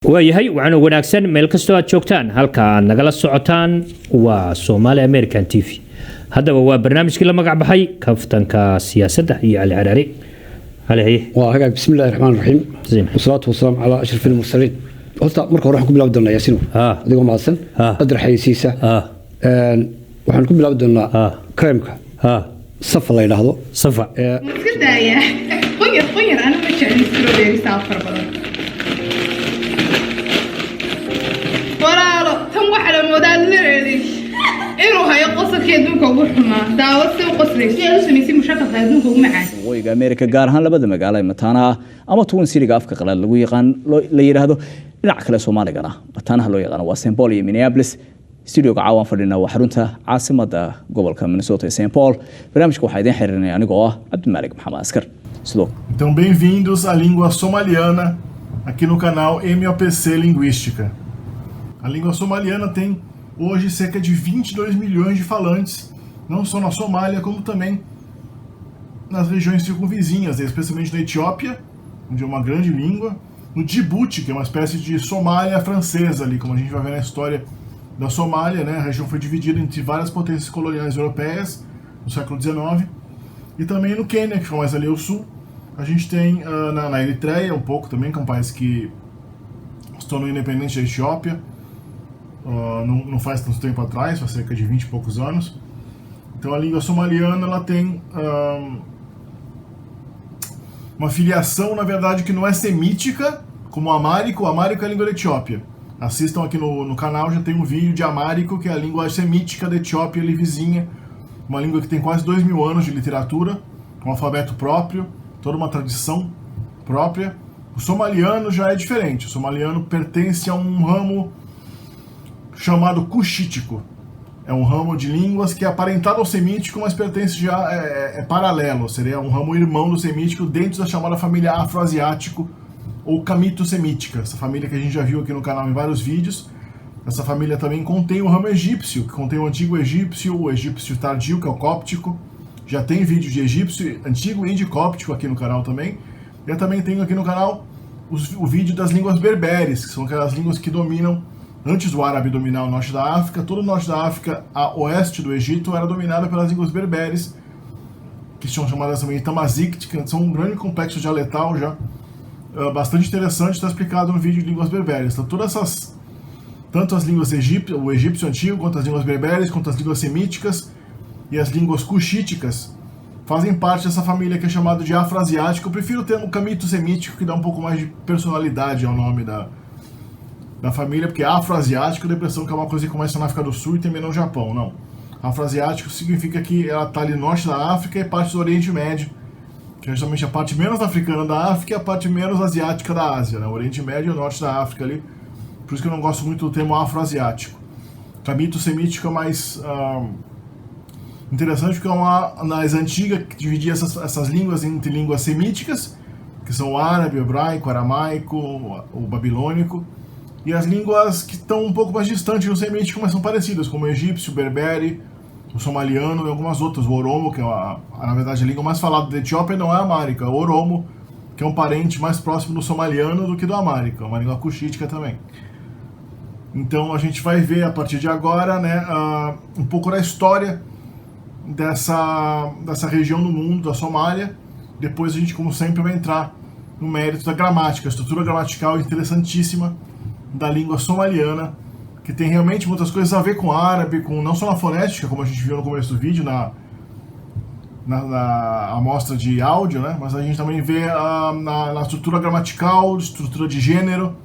waayahay waxaanu wanaagsan meel kastoo aad joogtaan halka aad nagala socotaan waa Somali American TV. haddaba waa barnaamijkii la magac baxay kaftanka siyaasadda iyo cali caraari عليه وهاجا بسم الله الرحمن الرحيم زين والصلاة والسلام على أشرف المرسلين قلت مركب راح نكون بلا بدنا ياسينو هذيك ما أصلا أدري حيسيسة وحنا نكون بلا بدنا كريمك صف الله يلاحظه صفا كده يا خير أنا مش عارف ستروبيري سافر بدل ولا تم واحد الموديل نريش إنه هاي قصة كيدوك وبحما داوست وقصري شيء سميسي مشاكل هذوك ومعه wayga America gaar ahaan labada magaalo ee mataanaha ama tuwan siriga afka qalaad lagu yaqaan la yiraahdo dhinaca kale Soomaaliga mataanaha loo yaqaan waa St Paul iyo Minneapolis studio-ga caawan fadhina waa xarunta caasimada gobolka Minnesota ee St Paul barnaamijku waxa idin xiriirinay anigoo ah Cabdimalik Maxamed Askar Então bem-vindos à língua somaliana aqui no canal MOPC Linguística. A língua somaliana tem hoje cerca de 22 milhões de falantes, não só na Somália, como também nas regiões circunvizinhas, especialmente na Etiópia, onde é uma grande língua, no Djibouti, que é uma espécie de Somália francesa ali, como a gente vai ver na história da Somália, né? A região foi dividida entre várias potências coloniais europeias no século XIX, e também no Quênia, que fica mais ali ao sul. A gente tem na Eritreia um pouco também, que é um país que se tornou independente da Etiópia, não faz tanto tempo atrás, faz cerca de 20 e poucos anos. Então a língua somaliana ela tem uma filiação, na verdade, que não é semítica, como o amárico. O amárico é a língua da Etiópia. Assistam aqui no canal, já tem um vídeo de amárico, que é a língua semítica da Etiópia ali vizinha. Uma língua que tem quase 2.000 anos de literatura, um alfabeto próprio, toda uma tradição própria. O somaliano já é diferente. O somaliano pertence a um ramo chamado cuxítico. É um ramo de línguas que é aparentado ao semítico, mas pertence já, é paralelo, seria um ramo irmão do semítico dentro da chamada família afroasiático ou camito-semítica, essa família que a gente já viu aqui no canal em vários vídeos. Essa família também contém o ramo egípcio, que contém o antigo egípcio, o egípcio tardio, que é o cóptico. Já tem vídeo de egípcio antigo e de cóptico aqui no canal também. Eu também tenho aqui no canal o vídeo das línguas berberes, que são aquelas línguas que dominam. Antes do árabe dominar o norte da África, todo o norte da África a oeste do Egito era dominado pelas línguas berberes, que são chamadas também de tamazight, que são um grande complexo dialetal já, bastante interessante, está explicado no vídeo de línguas berberes. Então todas essas, tanto as línguas o egípcio antigo, quanto as línguas berberes, quanto as línguas semíticas e as línguas cuxíticas, fazem parte dessa família que é chamada de afroasiático. Eu prefiro o termo camito-semítico, que dá um pouco mais de personalidade ao nome da família, porque afroasiático dá a impressão que é uma coisa que começa na África do Sul e termina no Japão, não. Afroasiático significa que ela está ali no norte da África e parte do Oriente Médio, que é justamente a parte menos africana da África e a parte menos asiática da Ásia, né? O Oriente Médio e o norte da África ali, por isso que eu não gosto muito do termo afroasiático. Camito-semítico é mais interessante, porque é uma nas antigas que dividia essas línguas entre línguas semíticas, que são o árabe, o hebraico, o aramaico, o babilônico, e as línguas que estão um pouco mais distantes do semítico, mas são parecidas, como o egípcio, o berbere, o somaliano e algumas outras. O oromo, que é na verdade a língua mais falada da Etiópia, não é a amárica, é o oromo, que é um parente mais próximo do somaliano do que do amárico, é uma língua cuxítica também. Então a gente vai ver a partir de agora, né, um pouco da história dessa região do mundo, da Somália. Depois a gente, como sempre, vai entrar no mérito da gramática. A estrutura gramatical é interessantíssima da língua somaliana, que tem realmente muitas coisas a ver com árabe, com não só na fonética, como a gente viu no começo do vídeo, na amostra de áudio, né? Mas a gente também vê na estrutura gramatical, estrutura de gênero,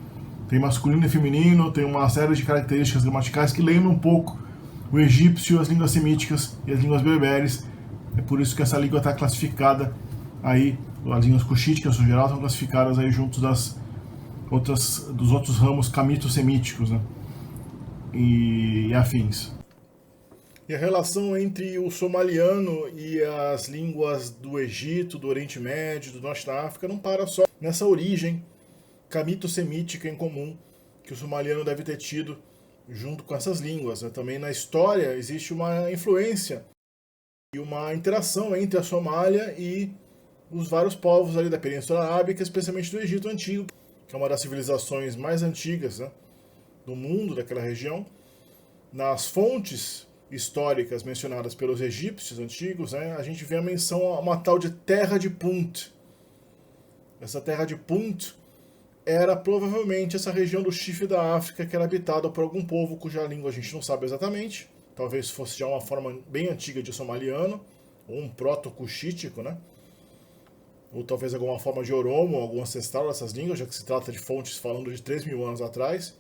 tem masculino e feminino, tem uma série de características gramaticais que lembram um pouco o egípcio, as línguas semíticas e as línguas berberes. É por isso que essa língua está classificada aí, as línguas cuxíticas no geral estão classificadas aí junto dos outros ramos camito-semíticos, né? E afins. E a relação entre o somaliano e as línguas do Egito, do Oriente Médio, do Norte da África não para só nessa origem camito-semítica em comum que o somaliano deve ter tido junto com essas línguas, né? Também na história existe uma influência e uma interação entre a Somália e os vários povos ali da Península Arábica, especialmente do Egito Antigo, que é uma das civilizações mais antigas, né, do mundo, daquela região. Nas fontes históricas mencionadas pelos egípcios antigos, né, a gente vê a menção a uma tal de Terra de Punt. Essa Terra de Punt era provavelmente essa região do chifre da África que era habitada por algum povo cuja língua a gente não sabe exatamente. Talvez fosse já uma forma bem antiga de somaliano, ou um proto-cuxítico, né? Ou talvez alguma forma de oromo, algum ancestral dessas línguas, já que se trata de fontes falando de 3.000 anos atrás.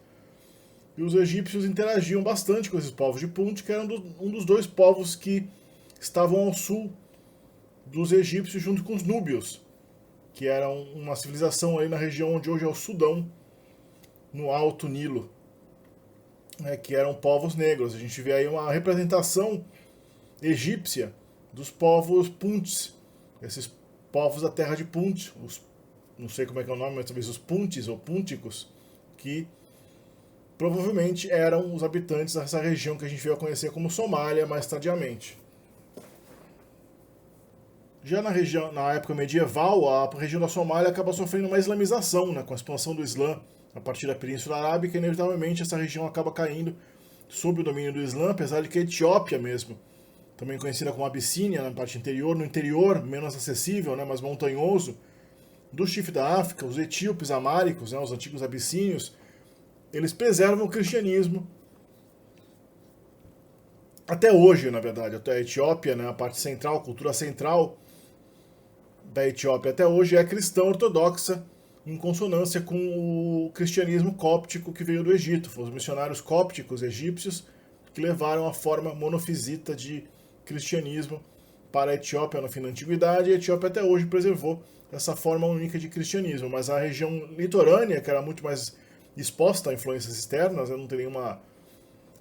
E os egípcios interagiam bastante com esses povos de Punt, que eram um dos dois povos que estavam ao sul dos egípcios junto com os núbios, que eram uma civilização ali na região onde hoje é o Sudão, no Alto Nilo, né, que eram povos negros. A gente vê aí uma representação egípcia dos povos Punts, esses povos da terra de Punt, não sei como é que é o nome, mas talvez os Puntis ou Punticos, que provavelmente eram os habitantes dessa região que a gente veio a conhecer como Somália mais tardiamente. Já na época medieval, a região da Somália acaba sofrendo uma islamização, né, com a expansão do Islã a partir da Península Arábica, e inevitavelmente essa região acaba caindo sob o domínio do Islã, apesar de que a Etiópia mesmo, também conhecida como Abissínia, na parte interior, no interior menos acessível, né, mais montanhoso, do chifre da África, os etíopes amáricos, né, os antigos abissínios, eles preservam o cristianismo até hoje, na verdade. Até a Etiópia, né, a parte central, a cultura central da Etiópia até hoje é cristã ortodoxa, em consonância com o cristianismo cóptico que veio do Egito. Foram os missionários cópticos egípcios que levaram a forma monofisita de cristianismo para a Etiópia no fim da Antiguidade, e a Etiópia até hoje preservou essa forma única de cristianismo. Mas a região litorânea, que era muito mais exposta a influências externas, não tem nenhuma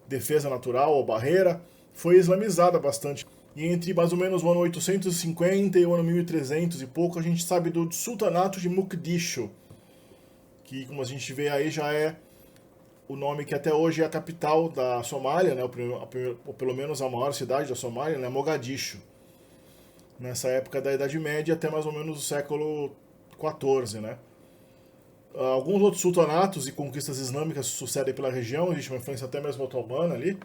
defesa natural ou barreira, foi islamizada bastante. E entre mais ou menos o ano 850 e o ano 1300 e pouco, a gente sabe do sultanato de Mogadishu, que, como a gente vê aí, já é o nome que até hoje é a capital da Somália, né, ou pelo menos a maior cidade da Somália, né, Mogadishu. Nessa época da Idade Média até mais ou menos o século XIV, né. Alguns outros sultanatos e conquistas islâmicas sucedem pela região, existe uma influência até mesmo otomana ali.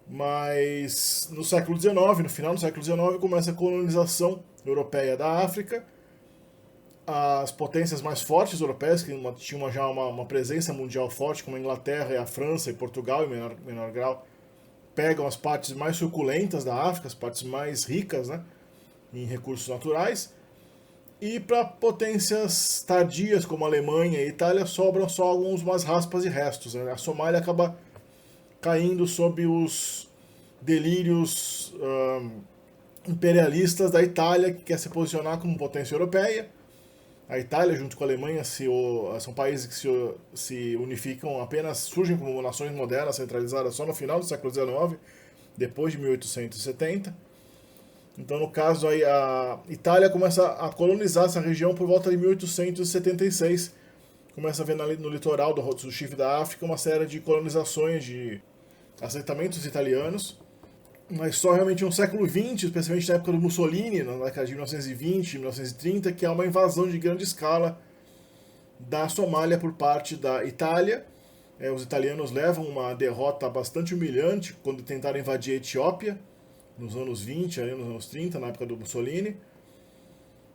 Mas no século XIX, no final do século XIX, começa a colonização europeia da África. As potências mais fortes europeias, que tinham já uma presença mundial forte, como a Inglaterra e a França e Portugal, em menor grau, pegam as partes mais suculentas da África, as partes mais ricas, né, em recursos naturais. E para potências tardias, como a Alemanha e a Itália, sobram só algumas raspas e restos, né? A Somália acaba caindo sob os delírios imperialistas da Itália, que quer se posicionar como potência europeia. A Itália, junto com a Alemanha, são países que se unificam apenas, surgem como nações modernas, centralizadas só no final do século XIX, depois de 1870. Então, no caso, aí, a Itália começa a colonizar essa região por volta de 1876. Começa a ver no litoral do chifre da África uma série de colonizações, de assentamentos italianos, mas só realmente no século XX, especialmente na época do Mussolini, na década de 1920, 1930, que há uma invasão de grande escala da Somália por parte da Itália. Os italianos levam uma derrota bastante humilhante quando tentaram invadir a Etiópia, nos anos 20, ali nos anos 30, na época do Mussolini.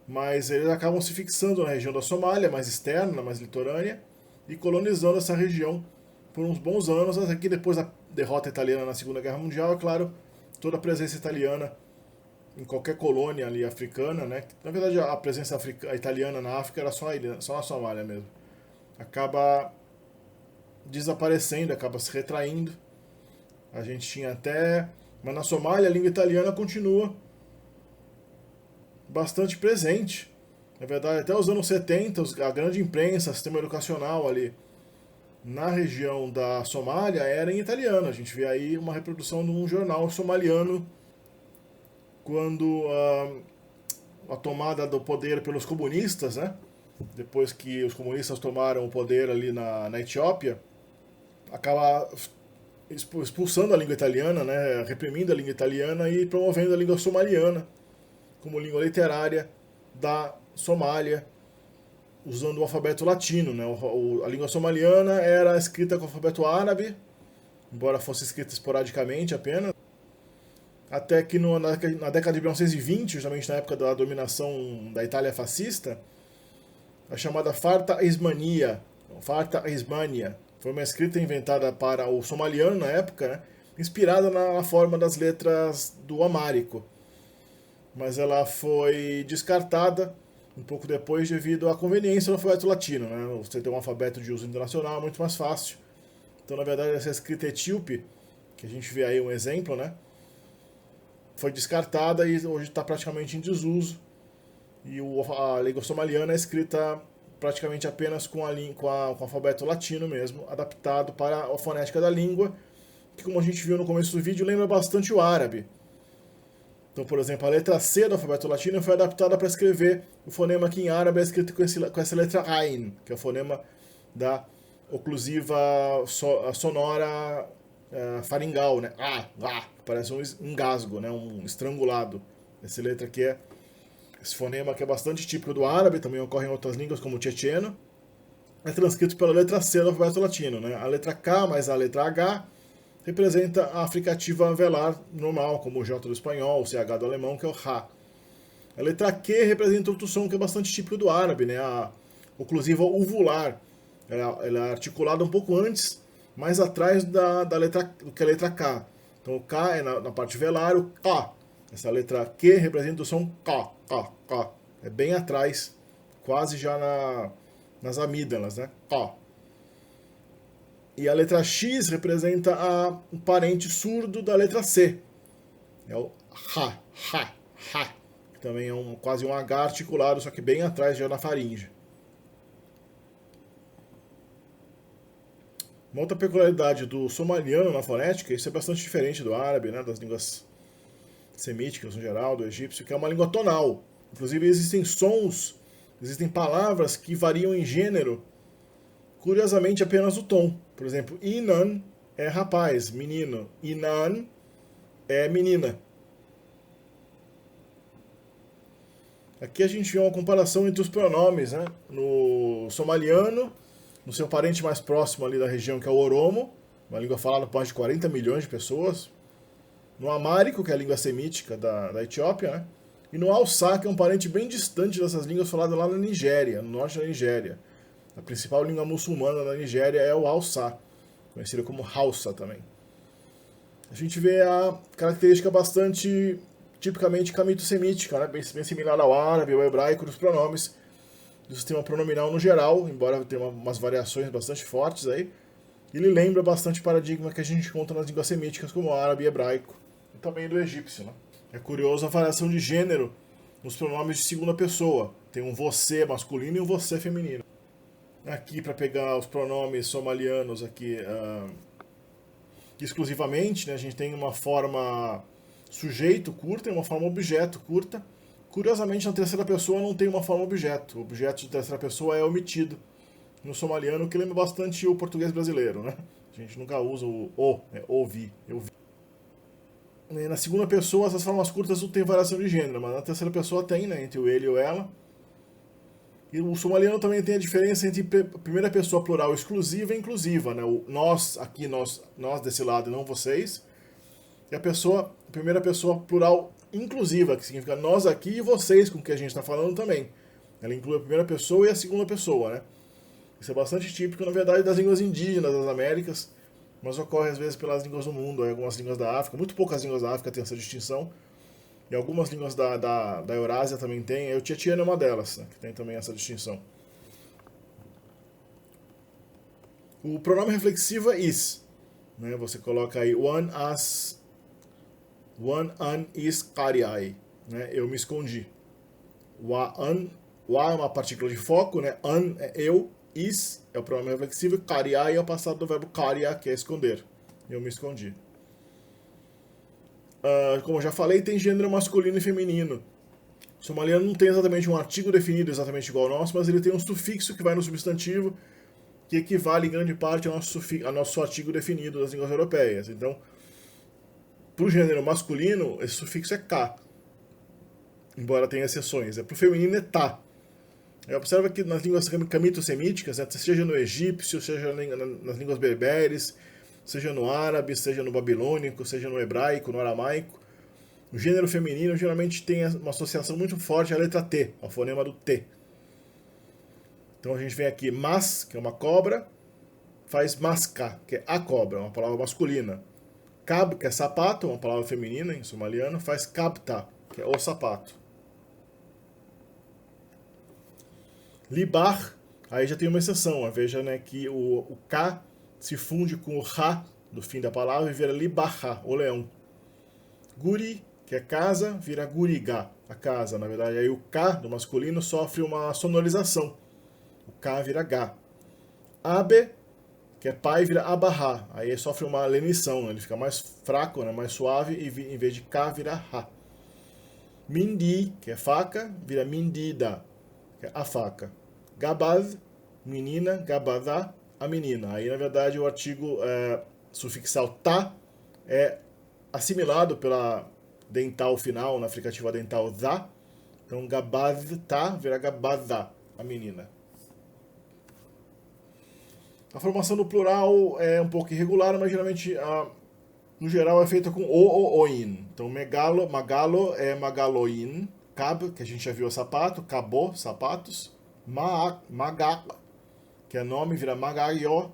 Mas eles acabam se fixando na região da Somália, mais externa, mais litorânea, e colonizando essa região por uns bons anos, até que depois da derrota italiana na Segunda Guerra Mundial, é claro, toda a presença italiana em qualquer colônia ali africana, né? Na verdade, a presença italiana na África era só na Somália mesmo. Acaba desaparecendo, acaba se retraindo. A gente tinha até... Mas na Somália a língua italiana continua bastante presente. Na verdade, até os anos 70, a grande imprensa, o sistema educacional ali na região da Somália era em italiano. A gente vê aí uma reprodução de um jornal somaliano quando a tomada do poder pelos comunistas, né? Depois que os comunistas tomaram o poder ali na Etiópia, acaba expulsando a língua italiana, né? Reprimindo a língua italiana e promovendo a língua somaliana como língua literária da Somália, usando o alfabeto latino, né? A língua somaliana era escrita com o alfabeto árabe, embora fosse escrita esporadicamente apenas, até que na década de 1920, justamente na época da dominação da Itália fascista, a chamada Farta Ismania, foi uma escrita inventada para o somaliano na época, né? Inspirada na forma das letras do amárico. Mas ela foi descartada um pouco depois devido à conveniência do alfabeto latino, né? Você tem um alfabeto de uso internacional, é muito mais fácil. Então, na verdade, essa escrita etíope, que a gente vê aí um exemplo, né? Foi descartada e hoje está praticamente em desuso. E a língua somaliana é escrita praticamente apenas com o alfabeto latino mesmo, adaptado para a fonética da língua, que, como a gente viu no começo do vídeo, lembra bastante o árabe. Então, por exemplo, a letra C do alfabeto latino foi adaptada para escrever o fonema que em árabe é escrito com essa letra Ain, que é o fonema da oclusiva sonora faringal, né? Parece um engasgo, né? Um estrangulado. Essa letra aqui é esse fonema que é bastante típico do árabe, também ocorre em outras línguas como o tchetcheno, é transcrito pela letra C do alfabeto latino, né? A letra K mais a letra H representa a fricativa velar normal, como o J do espanhol, o CH do alemão, que é o Ra. A letra Q representa outro som que é bastante típico do árabe, né? A oclusiva uvular. Ela é articulada um pouco antes, mais atrás da letra, do que a letra K. Então o K é na parte velar, o K. Essa letra Q representa o som K, K, K. É bem atrás, quase já nas amígdalas, né? K. E a letra X representa um parente surdo da letra C. É o Ha, Ha, Ha. Que também é quase um H articulado, só que bem atrás, já na faringe. Uma outra peculiaridade do somaliano na fonética, isso é bastante diferente do árabe, né, das línguas semíticas no geral, do egípcio, que é uma língua tonal. Inclusive existem sons, existem palavras que variam em gênero, curiosamente apenas o tom. Por exemplo, Inan é rapaz, menino. Inan é menina. Aqui a gente vê uma comparação entre os pronomes, né? No somaliano, no seu parente mais próximo ali da região, que é o Oromo, uma língua falada por mais de 40 milhões de pessoas. No amárico, que é a língua semítica da Etiópia, né? E no Hausa, que é um parente bem distante dessas línguas faladas lá na Nigéria, no norte da Nigéria. A principal língua muçulmana da Nigéria é o Hausa, conhecida como Hausa também. A gente vê a característica bastante tipicamente camito-semítica, né? bem similar ao árabe, ao hebraico, dos pronomes, do sistema pronominal no geral, embora tenha umas variações bastante fortes aí. Ele lembra bastante o paradigma que a gente encontra nas línguas semíticas, como o árabe e hebraico, e também do egípcio. Né? É curioso a variação de gênero nos pronomes de segunda pessoa. Tem um você masculino e um você feminino. Aqui, para pegar os pronomes somalianos aqui exclusivamente, né, a gente tem uma forma sujeito curta e uma forma objeto curta. Curiosamente, na terceira pessoa não tem uma forma objeto. O objeto de terceira pessoa é omitido no somaliano, que lembra bastante o português brasileiro, né? A gente nunca usa é ouvi, eu vi. Na segunda pessoa, essas formas curtas não tem variação de gênero, mas na terceira pessoa tem, né? Entre o ele e o ela. E o somaliano também tem a diferença entre primeira pessoa plural exclusiva e inclusiva, né? O nós aqui, nós desse lado e não vocês. E a primeira pessoa plural inclusiva, que significa nós aqui e vocês com que a gente está falando também. Ela inclui a primeira pessoa e a segunda pessoa, né? Isso é bastante típico, na verdade, das línguas indígenas das Américas, mas ocorre às vezes pelas línguas do mundo, algumas línguas da África. Muito poucas línguas da África têm essa distinção. E algumas línguas da Eurásia também tem. O tchetcheno é uma delas, né, que tem também essa distinção. O pronome reflexivo é is. Né, você coloca aí one an is qariai. Né, eu me escondi. Wa é uma partícula de foco, né, an é eu, is é o pronome reflexivo, e qariai é o passado do verbo qaria, que é esconder. Eu me escondi. Como eu já falei, tem gênero masculino e feminino. O somaliano não tem exatamente um artigo definido exatamente igual ao nosso, mas ele tem um sufixo que vai no substantivo, que equivale em grande parte ao nosso artigo definido das línguas europeias. Então, para o gênero masculino, esse sufixo é K, embora tenha exceções. Para o feminino é tá. Observa que nas línguas camito-semíticas, né, seja no egípcio, seja nas línguas berberes, seja no árabe, seja no babilônico, seja no hebraico, no aramaico, o gênero feminino geralmente tem uma associação muito forte à letra T, ao fonema do T. Então a gente vem aqui mas, que é uma cobra, faz masca, que é a cobra, uma palavra masculina. Cab, que é sapato, uma palavra feminina em somaliano, faz cabta, que é o sapato. Libar, aí já tem uma exceção, veja, né, que o K se funde com o Ra do fim da palavra e vira libarra, o leão. Guri, que é casa, vira guriga, a casa, na verdade. Aí o K do masculino sofre uma sonorização, o K vira Gá. Abe, que é pai, vira abarra, aí ele sofre uma lenição, né, ele fica mais fraco, né, mais suave, e em vez de K vira Ra. Mindi, que é faca, vira mindida, que é a faca. Gabaz, menina, gabazá, a menina. Aí, na verdade, o artigo sufixal tá é assimilado pela dental final, na fricativa dental za. Então, gabaz tá vira gabazá, a menina. A formação no plural é um pouco irregular, mas geralmente, no geral, é feita com oin. Então, magalo é magaloin. Cab, que a gente já viu, é sapato. Cabo, sapatos. Magak, que é nome, vira magarió.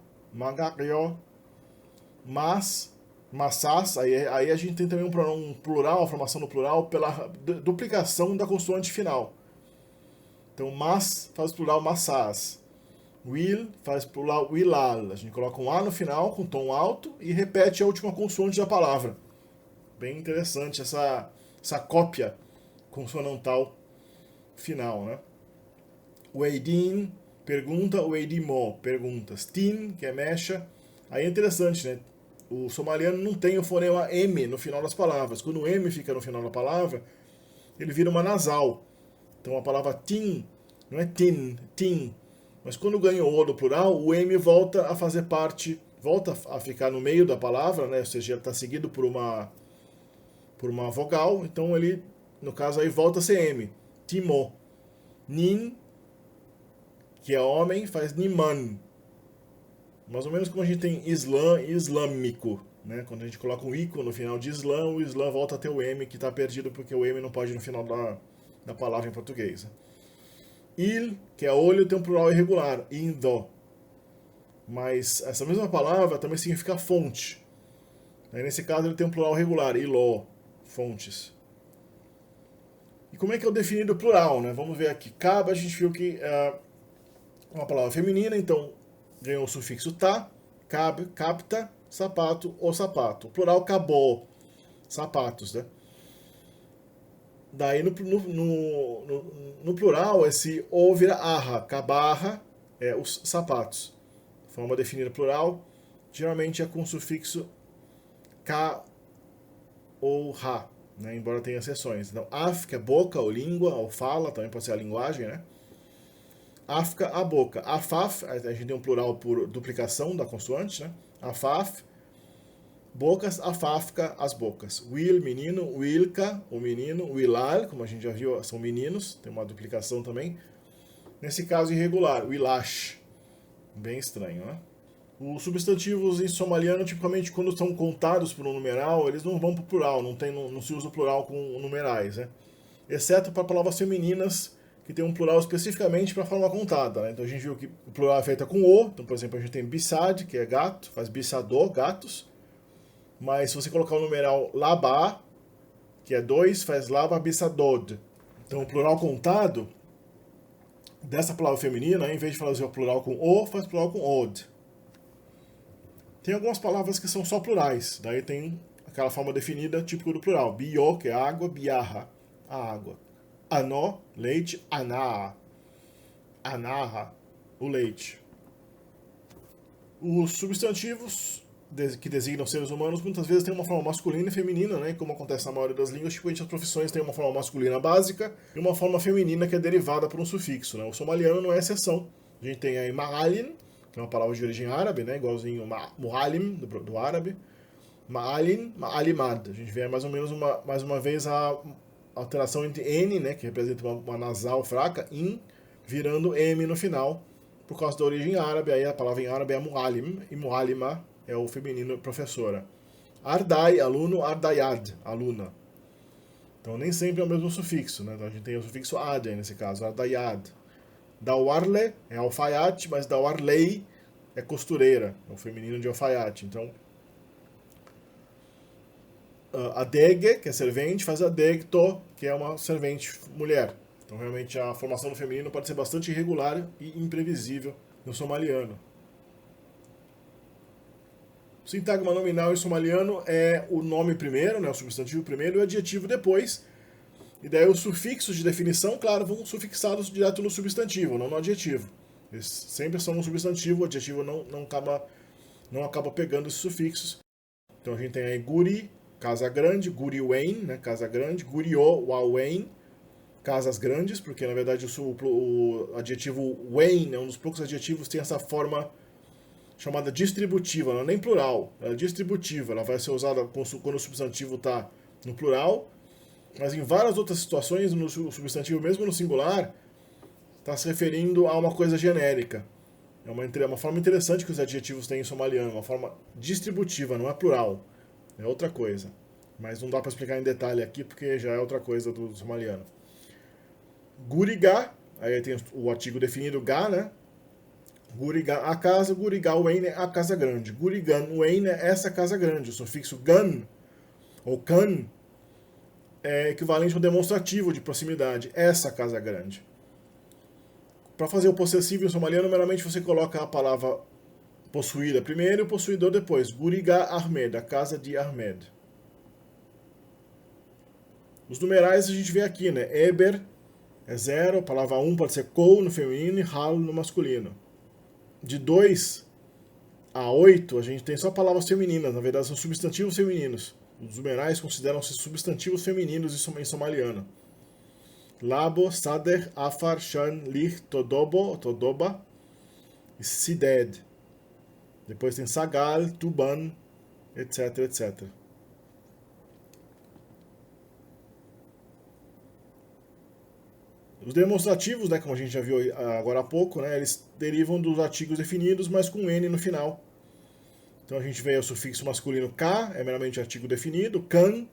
Massas, aí a gente tem também um plural, a formação no plural, pela duplicação da consoante final. Então, mas faz plural massas. Will faz plural willal. A gente coloca um A no final, com tom alto, e repete a última consoante da palavra. Bem interessante essa cópia consonantal final, né? O Eidin pergunta, o Eidimo perguntas. Tin, que é mecha. Aí é interessante, né? O somaliano não tem o fonema M no final das palavras. Quando o M fica no final da palavra, ele vira uma nasal. Então a palavra tin não é tin. Mas quando ganha o O do plural, o M volta a fazer parte, volta a ficar no meio da palavra, né? Ou seja, ele está seguido por uma vogal. Então ele, no caso aí, volta a ser M. Timo. Nin, que é homem, faz niman. Mais ou menos como a gente tem islã e islâmico, né? Quando a gente coloca um ico no final de islã, o islã volta a ter o M, que está perdido porque o M não pode ir no final da palavra em português. Il, que é olho, tem um plural irregular, indo. Mas essa mesma palavra também significa fonte. Aí, nesse caso ele tem um plural regular, iló, fontes. E como é que é o definido plural, né? Vamos ver aqui. Caba, a gente viu que é uma palavra feminina, então ganhou o sufixo tá, cabe, capta, sapato ou sapato. O plural cabó, sapatos, né? Daí no plural esse o vira arra, cabarra, os sapatos. Forma definida plural, geralmente é com sufixo ka ou ra, né? Embora tenha exceções. Então, af, que é boca ou língua, ou fala, também pode ser a linguagem, né? Afka, a boca. Afaf, a gente tem um plural por duplicação da consoante, né? Afaf, bocas, afafka, as bocas. Will, menino, wilka, o menino, willal, como a gente já viu, são meninos, tem uma duplicação também. Nesse caso irregular, willash, bem estranho, né? Os substantivos em somaliano, tipicamente, quando são contados por um numeral, eles não vão para o plural, não se usa o plural com numerais, né? Exceto para palavras femininas, que tem um plural especificamente para a forma contada, né? Então a gente viu que o plural é feito com o. Então, por exemplo, a gente tem bisad, que é gato, faz bisador, gatos. Mas se você colocar o numeral labá, que é 2, faz laba bisadod. Então o plural contado dessa palavra feminina, em vez de fazer o plural com o, faz plural com od. Tem algumas palavras que são só plurais. Daí tem aquela forma definida típica do plural. Bio, que é água, biarra, a água. Anó, leite, aná, anarra, o leite. Os substantivos que designam seres humanos muitas vezes têm uma forma masculina e feminina, né? Como acontece na maioria das línguas, tipo, as profissões têm uma forma masculina básica e uma forma feminina que é derivada por um sufixo, né? O somaliano não é exceção. A gente tem aí ma'alin, que é uma palavra de origem árabe, né? Igualzinho mu'alim, do árabe. Ma'alin, ma'alimad. A gente vê mais ou menos mais uma vez a alteração entre N, né, que representa uma nasal fraca, in, virando M no final, por causa da origem árabe. Aí a palavra em árabe é mu'alim, e mu'alima é o feminino professora. Ardai, aluno, ardayad, aluna. Então nem sempre é o mesmo sufixo, né? Então a gente tem o sufixo ad aí nesse caso, ardayad. Dawarle é alfaiate, mas dawarlei é costureira, é o feminino de alfaiate. Então, adeg, que é servente, faz adegto, que é uma servente mulher. Então realmente a formação do feminino pode ser bastante irregular e imprevisível no somaliano. O sintagma nominal em somaliano é o nome primeiro, né, o substantivo primeiro, e o adjetivo depois. E daí os sufixos de definição, claro, vão sufixados direto no substantivo, não no adjetivo. Eles sempre são um substantivo, o adjetivo não acaba pegando esses sufixos. Então a gente tem aí guri, casa grande, guriwen, né, casa grande, gurio, wawen, casas grandes, porque na verdade o adjetivo wen é um dos poucos adjetivos que tem essa forma chamada distributiva, não é nem plural, ela é distributiva, ela vai ser usada quando o substantivo está no plural, mas em várias outras situações, no substantivo mesmo no singular, está se referindo a uma coisa genérica. É uma forma interessante que os adjetivos têm em somaliano, uma forma distributiva, não é plural, é outra coisa. Mas não dá para explicar em detalhe aqui, porque já é outra coisa do somaliano. Guriga, aí tem o artigo definido ga, né? Guriga, a casa, Guriga, Wen, a casa grande. Gurigan, Wen, essa casa grande. O sufixo gan, ou kan, é equivalente ao demonstrativo de proximidade. Essa casa grande. Para fazer o possessivo em somaliano, meramente você coloca a palavra possuída primeiro e o possuidor depois. Guriga Ahmed, a casa de Ahmed. Os numerais a gente vê aqui, né? Eber é 0, a palavra 1 pode ser kou no feminino e hal no masculino. De 2 a 8, a gente tem só palavras femininas, na verdade são substantivos femininos. Os numerais consideram-se substantivos femininos em somaliano. Labo, Sader, Afar, Shan, Lich, Todobo, Todoba e Sided. Depois tem Sagal, Tuban, etc, etc. Os demonstrativos, né, como a gente já viu agora há pouco, né, eles derivam dos artigos definidos, mas com N no final. Então a gente vê o sufixo masculino K, é meramente artigo definido. Kan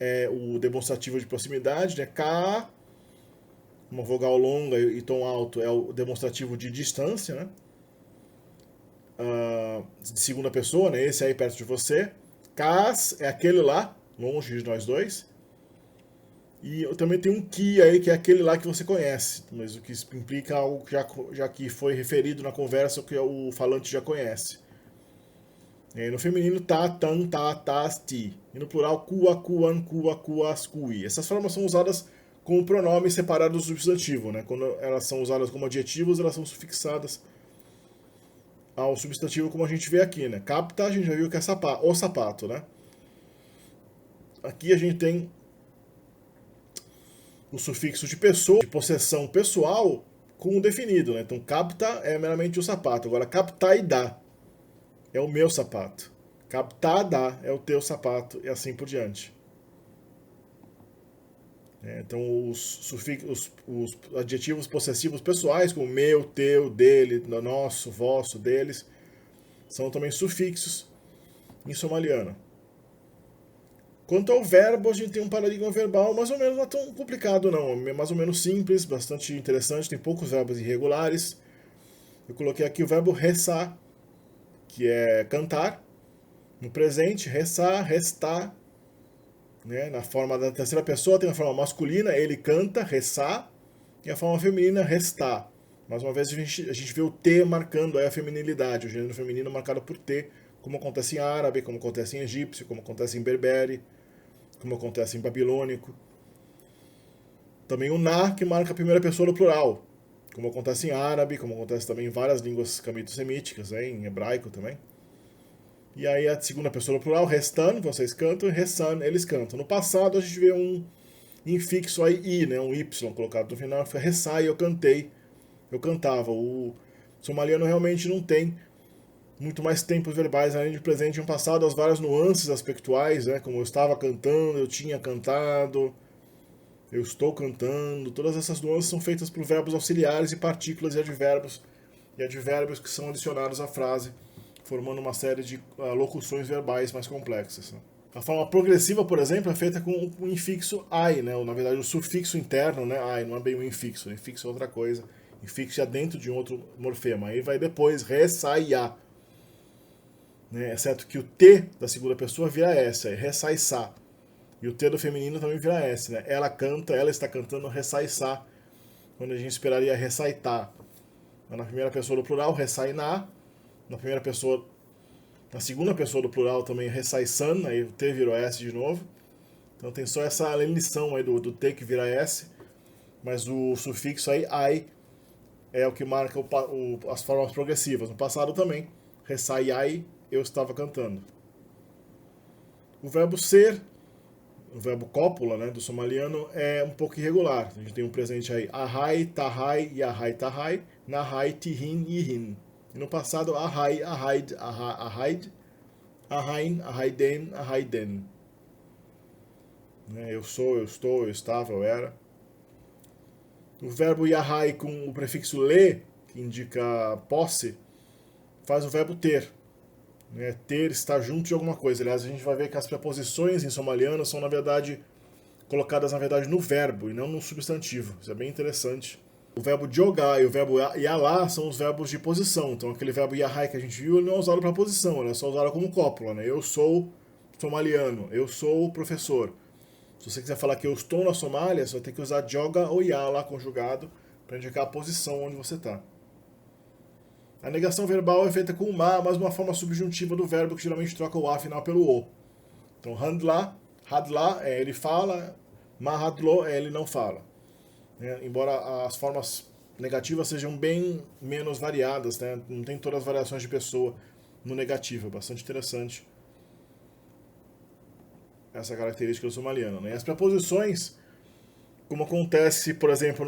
é o demonstrativo de proximidade, né? Ka, uma vogal longa e tom alto, é o demonstrativo de distância, né? De segunda pessoa, né? Esse aí perto de você. Kas é aquele lá, longe de nós dois. E eu também tenho um ki aí, que é aquele lá que você conhece, mas o que implica algo que já que foi referido na conversa, que o falante já conhece. E aí no feminino, ta, tan, ta, tas, ti. E no plural, kua, kuan, kua, kuas, kui. Essas formas são usadas como pronomes separados do substantivo, né? Quando elas são usadas como adjetivos, elas são sufixadas ao substantivo, como a gente vê aqui, né? Capta, a gente já viu que é o sapato, né? Aqui a gente tem o sufixo de pessoa, de possessão pessoal, com o definido, né? Então, capta é meramente o sapato. Agora, captaida é o meu sapato. Captada é o teu sapato, e assim por diante. Então, os adjetivos possessivos pessoais, como meu, teu, dele, nosso, vosso, deles, são também sufixos em somaliano. Quanto ao verbo, a gente tem um paradigma verbal mais ou menos não é tão complicado, não. É mais ou menos simples, bastante interessante, tem poucos verbos irregulares. Eu coloquei aqui o verbo rezar, que é cantar. No presente, rezar, restar. Né? Na forma da terceira pessoa, tem a forma masculina, ele canta, rezar. E a forma feminina, restar. Mais uma vez, a gente vê o T marcando aí a feminilidade, o gênero feminino marcado por T, como acontece em árabe, como acontece em egípcio, como acontece em berbere, como acontece em babilônico. Também o na, que marca a primeira pessoa no plural, como acontece em árabe, como acontece também em várias línguas camito-semíticas, né, em hebraico também. E aí a segunda pessoa no plural, restan, vocês cantam, e ressan, eles cantam. No passado a gente vê um infixo aí, i, né, um y colocado no final, que foi ressai, eu cantei, eu cantava. O somaliano realmente não tem muito mais tempos verbais, além de presente e um passado, as várias nuances aspectuais, né? Como eu estava cantando, eu tinha cantado, eu estou cantando, todas essas nuances são feitas por verbos auxiliares e partículas e advérbios que são adicionados à frase, formando uma série de locuções verbais mais complexas. Né? A forma progressiva, por exemplo, é feita com o infixo ai, né? Ou, na verdade, o sufixo interno, né? Ai, não é bem o infixo é outra coisa. Infixo é dentro de um outro morfema. Aí vai depois, re, sai, ya. Né? Exceto que o T da segunda pessoa vira S, aí re, sai, sa. E o T do feminino também vira S, né? Ela canta, ela está cantando re, sai, sa. Quando a gente esperaria recitar. Na primeira pessoa do plural, re, sai, na. Na segunda pessoa do plural também, re, sai, san. Aí o T virou S de novo. Então tem só essa lenição aí do T que vira S. Mas o sufixo aí, ai, é o que marca as formas progressivas. No passado também, resai ai, eu estava cantando. O verbo ser, o verbo cópula, né, do somaliano, é um pouco irregular. A gente tem um presente aí, ahai, tahai, yahai, tahai, nahai, tihin, yihin. E no passado, ahai, ahaid, ahaid, ahain, ahaiden, ahaiden. Eu sou, eu estou, eu estava, eu era. O verbo yahai com o prefixo le, que indica posse, faz o verbo ter. Ter, estar junto de alguma coisa. Aliás, a gente vai ver que as preposições em somaliano são, na verdade, colocadas no verbo e não no substantivo. Isso é bem interessante. O verbo jogar e o verbo yalá são os verbos de posição. Então, aquele verbo yahai que a gente viu, ele não é usado para posição, ele é só usado como cópula. Né? Eu sou somaliano, eu sou professor. Se você quiser falar que eu estou na Somália, você vai ter que usar joga ou ya lá conjugado para indicar a posição onde você está. A negação verbal é feita com o ma, mas uma forma subjuntiva do verbo que geralmente troca o a final pelo o. Então, hadla é ele fala, ma hadlo é ele não fala. Embora as formas negativas sejam bem menos variadas, né? Não tem todas as variações de pessoa no negativo, é bastante interessante essa característica do somaliano. Né? E as preposições, como acontece, por exemplo,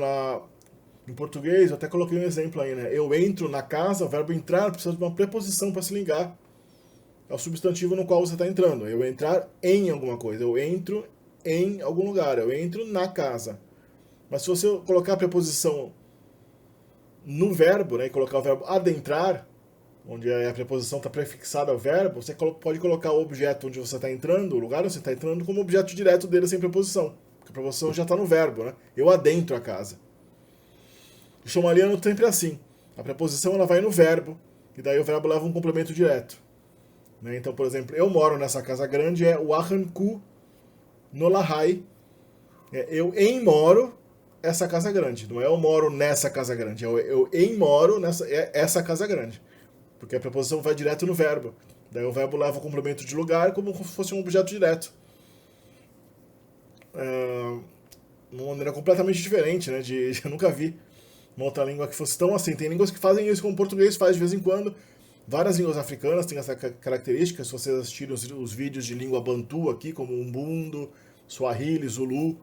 em português, eu até coloquei um exemplo aí, né? Eu entro na casa, o verbo entrar precisa de uma preposição para se ligar ao substantivo no qual você está entrando. Eu entrar em alguma coisa, eu entro em algum lugar, eu entro na casa. Mas se você colocar a preposição no verbo, né, e colocar o verbo adentrar, onde a preposição está prefixada ao verbo, você pode colocar o objeto onde você está entrando, o lugar onde você está entrando, como objeto direto dele sem preposição. Porque a preposição já está no verbo, né? Eu adentro a casa. O somaliano é sempre assim. A preposição ela vai no verbo, e daí o verbo leva um complemento direto. Né? Então, por exemplo, eu moro nessa casa grande, é o ahanku no lahai. Eu moro essa casa grande. Não é eu moro nessa casa grande, é eu moro essa casa grande. Porque a preposição vai direto no verbo. Daí o verbo leva o complemento de lugar como se fosse um objeto direto. Uma maneira completamente diferente, né? Eu nunca vi uma outra língua que fosse tão assim. Tem línguas que fazem isso como o português faz de vez em quando. Várias línguas africanas têm essa característica. Se vocês assistirem os vídeos de língua bantu aqui, como Umbundo, Swahili, Zulu,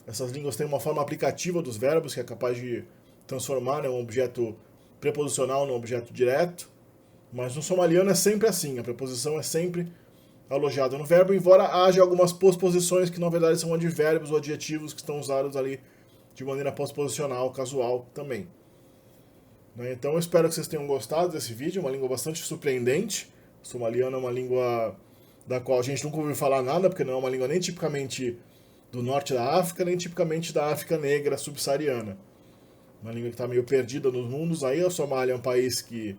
essas línguas têm uma forma aplicativa dos verbos que é capaz de transformar, né, um objeto preposicional num objeto direto. Mas no somaliano é sempre assim, a preposição é sempre alojada no verbo, embora haja algumas posposições que na verdade são advérbios ou adjetivos que estão usados ali de maneira posposicional, casual também. Então eu espero que vocês tenham gostado desse vídeo, uma língua bastante surpreendente. O somaliano é uma língua da qual a gente nunca ouviu falar nada, porque não é uma língua nem tipicamente do norte da África, nem tipicamente da África negra subsaariana. Uma língua que está meio perdida nos mundos. Aí a Somália é um país que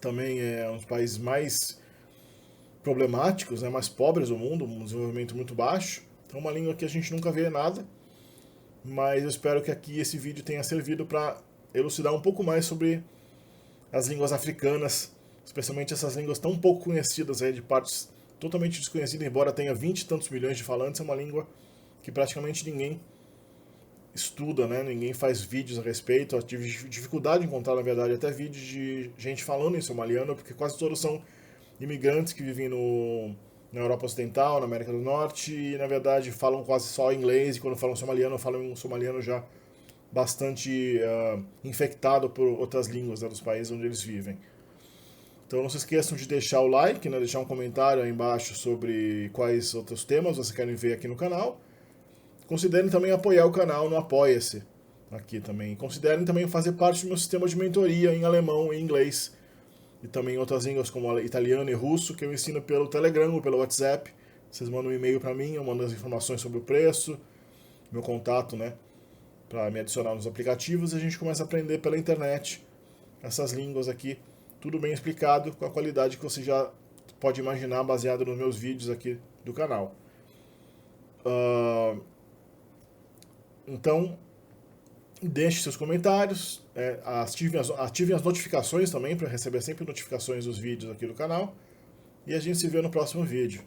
também é um dos países mais problemáticos, né, mais pobres do mundo, um desenvolvimento muito baixo. Então é uma língua que a gente nunca vê nada, mas eu espero que aqui esse vídeo tenha servido para elucidar um pouco mais sobre as línguas africanas, especialmente essas línguas tão pouco conhecidas, aí, de partes totalmente desconhecidas, embora tenha 20 e tantos milhões de falantes, é uma língua que praticamente ninguém estuda, né? Ninguém faz vídeos a respeito. Eu tive dificuldade em encontrar, na verdade, até vídeos de gente falando em somaliano, porque quase todos são imigrantes que vivem na Europa Ocidental, na América do Norte, e na verdade falam quase só inglês, e quando falam somaliano, falam um somaliano já bastante infectado por outras línguas, né, dos países onde eles vivem. Então não se esqueçam de deixar o like, né, deixar um comentário aí embaixo sobre quais outros temas vocês querem ver aqui no canal. Considerem também apoiar o canal no Apoia-se aqui também. Considerem também fazer parte do meu sistema de mentoria em alemão e inglês. E também em outras línguas como italiano e russo, que eu ensino pelo Telegram ou pelo WhatsApp. Vocês mandam um e-mail para mim, eu mando as informações sobre o preço, meu contato, né, para me adicionar nos aplicativos, e a gente começa a aprender pela internet essas línguas aqui, tudo bem explicado, com a qualidade que você já pode imaginar, baseado nos meus vídeos aqui do canal. Então, deixe seus comentários, ativem as notificações também, para receber sempre notificações dos vídeos aqui do canal, e a gente se vê no próximo vídeo.